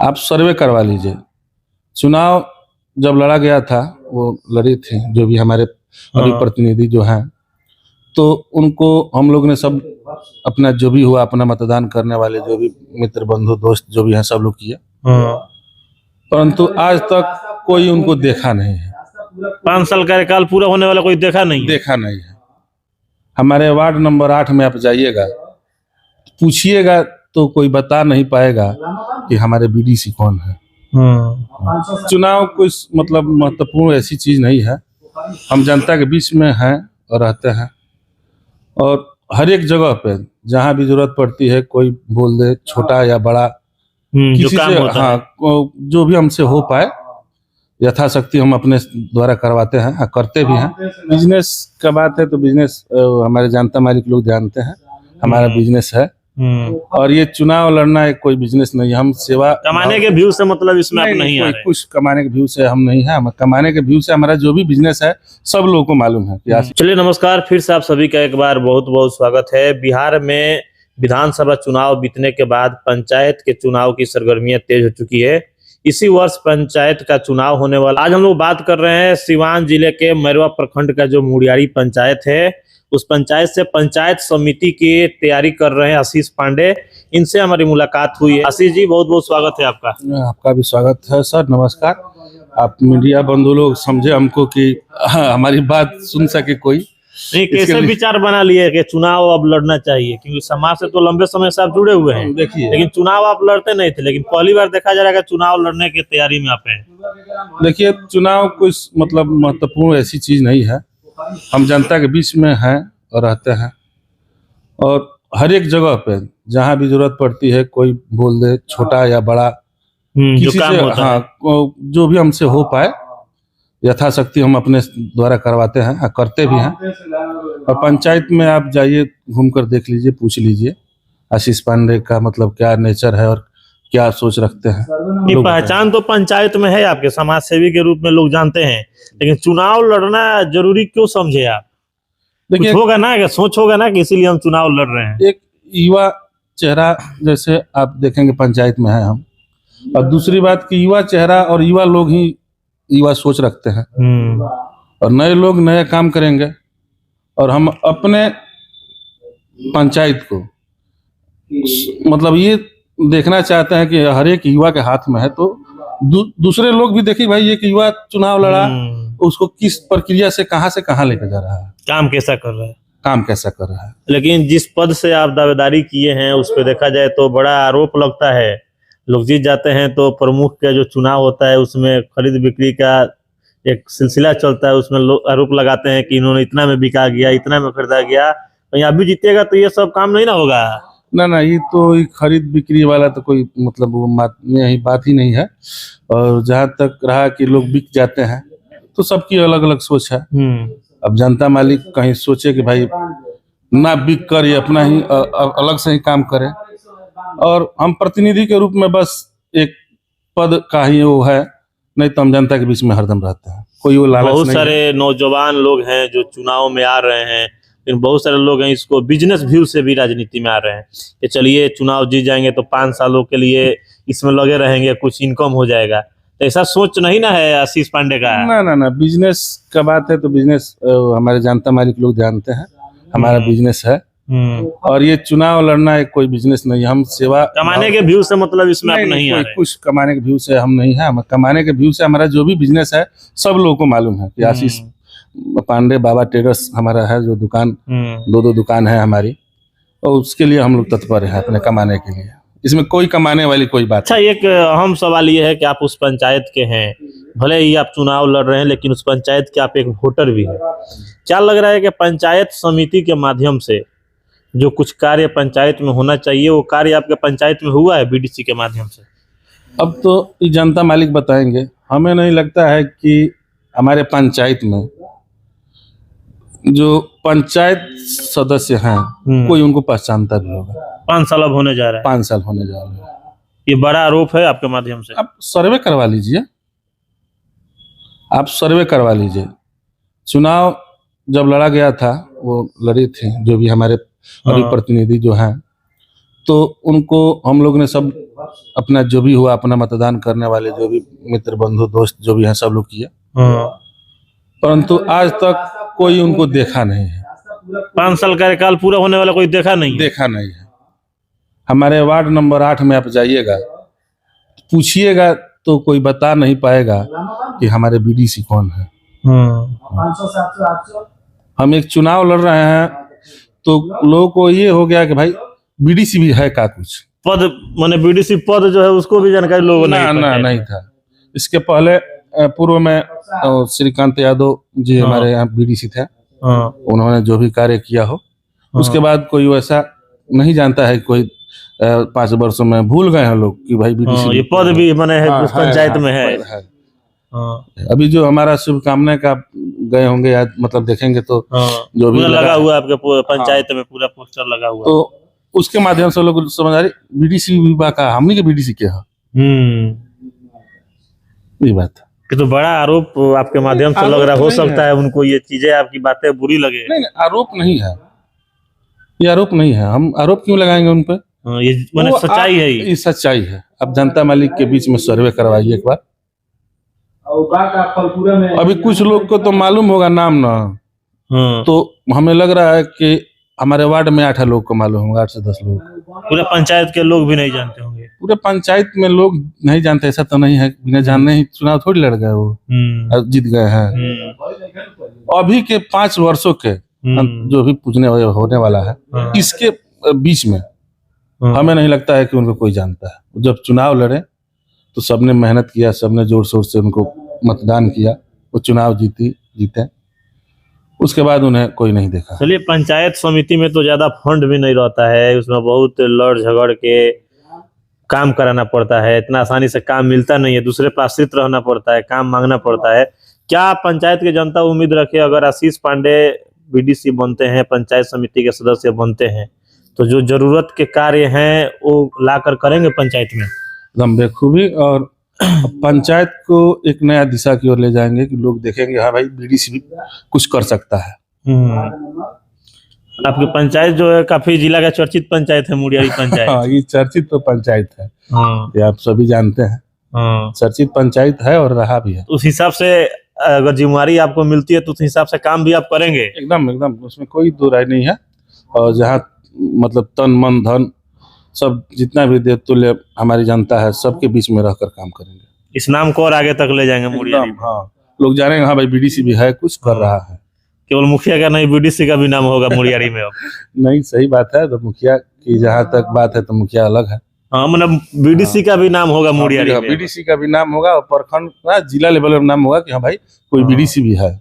आप सर्वे करवा लीजिए। चुनाव जब लड़ा गया था, वो लड़ी थी जो भी हमारे अभी प्रतिनिधि जो हैं, तो उनको हम लोग ने सब अपना जो भी हुआ, अपना मतदान करने वाले जो भी मित्र बंधु दोस्त जो भी हैं सब लोग किए, परंतु आज तक कोई उनको देखा नहीं है। 5 साल कार्यकाल पूरा होने वाला कोई देखा नहीं है। हमारे वार्ड नंबर 8 में आप जाइएगा, पूछिएगा तो कोई बता नहीं पाएगा कि हमारे बीडीसी कौन है। चुनाव कोई मतलब महत्वपूर्ण ऐसी चीज नहीं है। हम जनता के बीच में हैं और रहते हैं, और हर एक जगह पे जहाँ भी जरूरत पड़ती है, कोई बोल दे, छोटा या बड़ा, किसी से जो भी हमसे हो पाए यथाशक्ति हम अपने द्वारा करवाते हैं, करते भी हैं। बिजनेस का बात है तो बिजनेस हमारे जनता मालिक लोग जानते हैं, हमारा बिजनेस है। और ये चुनाव लड़ना एक कोई बिजनेस नहीं है। हम सेवा कमाने के व्यू से मतलब इसमें आप नहीं आ रहे। कुछ कमाने के व्यू से हम नहीं है। कमाने के व्यू से हमारा जो भी बिजनेस है सब लोगों को मालूम है। चलिए नमस्कार, फिर से आप सभी का एक बार बहुत बहुत स्वागत है। बिहार में विधानसभा चुनाव बीतने के बाद पंचायत के चुनाव की सरगर्मियां तेज हो चुकी है। इसी वर्ष पंचायत का चुनाव होने वाला। आज हम लोग बात कर रहे हैं सिवान जिले के मैरवा प्रखंड का जो मुड़ियारी पंचायत है, उस पंचायत से पंचायत समिति की तैयारी कर रहे हैं आशीष पांडे। इनसे हमारी मुलाकात हुई है। आशीष जी, बहुत बहुत स्वागत है आपका। आपका भी स्वागत है सर, नमस्कार। आप मीडिया बंधु लोग समझे हमको कि हमारी बात सुन सके कोई। नहीं, कैसे विचार बना लिए कि चुनाव अब लड़ना चाहिए, क्योंकि समाज से तो लंबे समय से आप जुड़े हुए हैं। देखिए, लेकिन चुनाव आप लड़ते नहीं थे, लेकिन पहली बार देखा जा रहा है कि चुनाव लड़ने की तैयारी में आप हैं। देखिए, चुनाव कोई मतलब महत्वपूर्ण ऐसी चीज नहीं है। हम जनता के बीच में हैं और रहते हैं, और हर एक जगह पे जहाँ भी जरूरत पड़ती है, कोई बोल दे, छोटा या बड़ा, किसी से जो भी हमसे हो पाए यथाशक्ति हम अपने द्वारा करवाते हैं, करते भी हैं। और पंचायत में आप जाइए, घूमकर देख लीजिए, पूछ लीजिए आशीष पांडे का मतलब क्या नेचर है और क्या सोच रखते हैं। पहचान तो पंचायत में है आपके, समाज सेवी के रूप में लोग जानते हैं, लेकिन चुनाव लड़ना जरूरी क्यों समझे आप? देखिए, होगा ना कि सोच होगा ना कि इसीलिए हम चुनाव लड़ रहे हैं। एक युवा चेहरा जैसे आप देखेंगे पंचायत में है हम, और दूसरी बात कि युवा चेहरा और युवा लोग ही युवा सोच रखते हैं, और नए लोग नए काम करेंगे। और हम अपने पंचायत को मतलब ये देखना चाहते हैं कि हर एक युवा के हाथ में है, तो दूसरे लोग भी देखिए भाई, एक युवा चुनाव लड़ा, उसको किस प्रक्रिया से कहां लेकर जा रहा है, काम कैसा कर रहा है। लेकिन जिस पद से आप दावेदारी किए हैं उस पर देखा जाए तो बड़ा आरोप लगता है। लोग जीत जाते हैं तो प्रमुख का जो चुनाव होता है उसमें खरीद बिक्री का एक सिलसिला चलता है, उसमें लोग आरोप लगाते हैं कि इन्होंने इतना में बिका गया, इतना में खरीदा गया। कहीं आप भी जीतेगा तो ये सब काम नहीं ना होगा। ना, ये तो खरीद बिक्री वाला तो कोई मतलब वो बात ही नहीं है। और जहाँ तक रहा कि लोग बिक जाते हैं, तो सबकी अलग अलग सोच है। अब जनता मालिक कहीं सोचे कि भाई ना बिक कर ये अपना ही अलग से ही काम करे, और हम प्रतिनिधि के रूप में बस एक पद का ही वो है, नहीं तो हम जनता के बीच में हरदम रहते हैं। कोई वो लालच नहीं। बहुत सारे नौजवान लोग हैं जो चुनाव में आ रहे हैं, लेकिन बहुत सारे लोग हैं इसको बिजनेस व्यू से भी राजनीति में आ रहे हैं कि चलिए चुनाव जीत जाएंगे तो 5 सालों के लिए इसमें लगे रहेंगे, कुछ इनकम हो जाएगा। तो ऐसा सोच नहीं ना है आशीष पांडे का? ना, बिजनेस का बात है तो बिजनेस हमारे जनता मालिक लोग जानते हैं, हमारा बिजनेस है। और ये चुनाव लड़ना एक कोई बिजनेस नहीं है। हम सेवा कमाने के व्यू से मतलब इसमें आप नहीं आ रहे। कुछ कमाने के व्यू से हम नहीं है। कमाने के व्यू से हमारा जो भी बिजनेस है सब लोगों को मालूम है कि आशीष पांडे बाबा ट्रेडर्स हमारा है, जो दुकान 2 दुकान है हमारी, और उसके लिए हम लोग तत्पर हैं अपने कमाने के लिए। इसमें कोई कमाने वाली कोई बात। अच्छा, एक अहम सवाल ये है कि आप उस पंचायत के हैं, भले ही आप चुनाव लड़ रहे हैं, लेकिन उस पंचायत के आप एक वोटर भी हैं। क्या लग रहा है कि पंचायत समिति के माध्यम से जो कुछ कार्य पंचायत में होना चाहिए, वो कार्य आपके पंचायत में हुआ है बीडीसी के माध्यम से? अब तो ये जनता मालिक बताएंगे। हमें नहीं लगता है कि हमारे पंचायत में जो पंचायत सदस्य हैं कोई उनको पहचानता भी होगा। 5 साल अब होने जा रहा है। 5 साल होने जा रहा है। ये बड़ा आरोप है आपके माध्यम से। आप सर्वे करवा लीजिए। चुनाव जब लड़ा गया था, वो लड़ी थी जो भी हमारे अभी प्रतिनिधि जो हैं, तो उनको हम लोग ने सब अपना जो भी हुआ अपना मतदान करने वाले जो भी मित्र बंधु दोस्त जो भी हैं सब लोग किए, परंतु आज तक कोई उनको देखा नहीं है। 5 साल कार्यकाल पूरा होने वाला कोई देखा नहीं है। देखा नहीं है। हमारे वार्ड नंबर 8 में आप जाइएगा, पूछिएगा तो कोई बता नहीं पाएगा कि हमारे बीडीसी कौन है। हम एक चुनाव लड़ रहे हैं तो लोगों को ये हो गया कि भाई बीडीसी भी है का कुछ पद, माने बीडीसी पद जो है उसको भी जानकारी लोगों नहीं था। इसके पहले पूर्व में श्रीकांत यादव जी हमारे यहाँ बीडीसी थे, उन्होंने जो भी कार्य किया हो उसके बाद कोई वैसा नहीं जानता है। कोई 5 वर्षों में भूल गए हैं लोग कि भाई बीडीसी ये पद भी माने उस पंचायत में है। अभी जो हमारा शुभकामना का गए होंगे या मतलब देखेंगे तो जो भी लगा हुआ आपके पंचायत में पूरा पोस्टर लगा हुआ, तो उसके माध्यम से लोग समझ आ रही बीडीसी विभाग का हमनी के बीडीसी क्या है। ये बात कि तो बड़ा आरोप आपके माध्यम से लग रहा हो सकता है उनको ये चीजें आपकी बातें बुरी लगे। नहीं, आरोप नहीं है, ये आरोप नहीं है। हम आरोप क्यों लगाएंगे उन पे? ये माने सच्चाई है। ये सच्चाई है। अब जनता मालिक के बीच में सर्वे करवाइए एक बार। अभी कुछ लोग को तो मालूम होगा नाम ना, तो हमें लग रहा है कि हमारे वार्ड में 8 लोग को मालूम होगा, 8 से 10 लोग। पूरे पंचायत के लोग भी नहीं जानते होंगे। पूरे पंचायत में लोग नहीं जानते, ऐसा तो नहीं है। बिना जानने ही चुनाव थोड़ी लड़ गए, वो जीत गए हैं। अभी के 5 वर्षों के जो भी पूछने होने वाला है, इसके बीच में हमें नहीं लगता है कि उनको कोई जानता है। जब चुनाव लड़े तो सबने मेहनत किया, सबने जोर शोर से उनको मतदान किया, वो चुनाव जीते, उसके बाद उन्हें कोई नहीं देखा। चलिए, पंचायत समिति में तो ज्यादा फंड भी नहीं रहता है, उसमें बहुत लड़ झगड़ के काम कराना पड़ता है, इतना आसानी से काम मिलता नहीं है, दूसरे पर आश्रित रहना पड़ता है, काम मांगना पड़ता है। क्या पंचायत की जनता उम्मीद रखे अगर आशीष पांडे बीडीसी बनते हैं, पंचायत समिति के सदस्य बनते हैं, तो जो जरूरत के कार्य हैं वो लाकर करेंगे पंचायत में एकदम बेखूबी, और पंचायत को एक नया दिशा की ओर ले जाएंगे कि लोग देखेंगे हाँ भाई बीडीसी भी कुछ कर सकता है। आपकी पंचायत जो है काफी जिला का चर्चित पंचायत है, मुड़ियारी पंचायत। हाँ, ये चर्चित तो पंचायत है, ये आप सभी जानते हैं। चर्चित पंचायत है और रहा भी है। उस हिसाब से अगर जिम्मेवारी आपको मिलती है तो उस हिसाब से काम भी आप करेंगे। एकदम उसमें कोई दो राय नहीं है। और जहाँ मतलब तन मन धन सब जितना भी देवतुल्य हमारी जनता है, सबके बीच में रहकर काम करेंगे। इस नाम को और आगे तक ले जाएंगे मुड़ियारी। हाँ, लोग जानेंगे हाँ भाई बीडीसी भी है, कुछ कर रहा है। केवल मुखिया का नहीं, बीडीसी का भी नाम होगा मुड़ियारी में अब। नहीं, सही बात है। तो मुखिया की जहाँ तक बात है तो मुखिया अलग है। हाँ, मतलब बीडीसी का भी नाम होगा मुड़ियारी में। बीडीसी का भी नाम होगा और प्रखंड जिला लेवल पर नाम होगा कि हाँ भाई कोई बीडीसी भी है।